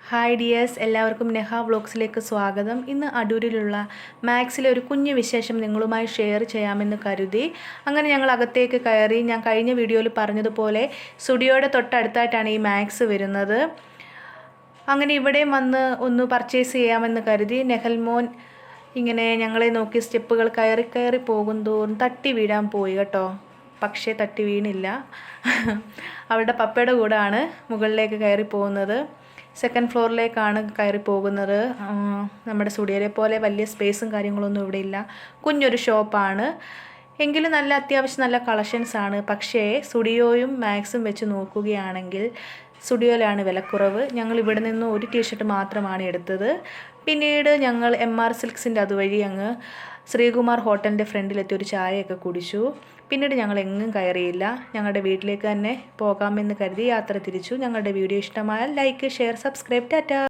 Hi dears, എല്ലാവർക്കും നെഹ വ്ളോഗ്സിലേക്ക് സ്വാഗതം. ഇന്ന് അടൂരിലുള്ള മാക്സിലെ ഒരു കുഞ്ഞു വിശേഷം നിങ്ങളുമായി ഷെയർ ചെയ്യാമെന്ന് കരുതി. അങ്ങനെ ഞങ്ങൾ അകത്തേക്ക് കയറി. ഞാൻ കഴിഞ്ഞ വീഡിയോയിൽ പറഞ്ഞതുപോലെ സ്റ്റുഡിയോയുടെ തൊട്ടടുത്തായിട്ടാണ് ഈ മാക്സ് വരുന്നത്. അങ്ങനെ ഇവിടെയും വന്ന് ഒന്ന് പർച്ചേസ് ചെയ്യാമെന്ന് കരുതി. നെഹൽമോൻ ഇങ്ങനെ ഞങ്ങളെ നോക്കി സ്റ്റെപ്പുകൾ കയറി പോകും തോറും തട്ടി വീഴാൻ പോയി കേട്ടോ. പക്ഷേ തട്ടി വീണില്ല. അവളുടെ പപ്പയുടെ കൂടെയാണ് മുകളിലേക്ക് കയറി പോകുന്നത്. സെക്കൻഡ് ഫ്ലോറിലേക്കാണ് കയറി പോകുന്നത്. നമ്മുടെ സ്റ്റുഡിയോയിലെ പോലെ വലിയ സ്പേസും കാര്യങ്ങളൊന്നും ഇവിടെ ഇല്ല. കുഞ്ഞൊരു ഷോപ്പാണ്, എങ്കിലും അത്യാവശ്യം നല്ല കളക്ഷൻസാണ്. പക്ഷേ സ്റ്റുഡിയോയും മാക്സും വെച്ച് നോക്കുകയാണെങ്കിൽ സ്റ്റുഡിയോയിലാണ് വിലക്കുറവ്. ഞങ്ങൾ ഇവിടെ നിന്ന് ഒരു ടീഷർട്ട് മാത്രമാണ് എടുത്തത്. പിന്നീട് ഞങ്ങൾ MR സിൽക്സിൻ്റെ അതുവഴി അങ്ങ് ശ്രീകുമാർ ഹോട്ടലിൻ്റെ ഫ്രണ്ടിലെത്തി ഒരു ചായയൊക്കെ കുടിച്ചു. പിന്നീട് ഞങ്ങൾ എങ്ങും കയറിയില്ല. ഞങ്ങളുടെ വീട്ടിലേക്ക് തന്നെ പോകാമെന്ന് കരുതി യാത്ര തിരിച്ചു. ഞങ്ങളുടെ വീഡിയോ ഇഷ്ടമായാൽ ലൈക്ക്, ഷെയർ, സബ്സ്ക്രൈബ്. ടാറ്റാ.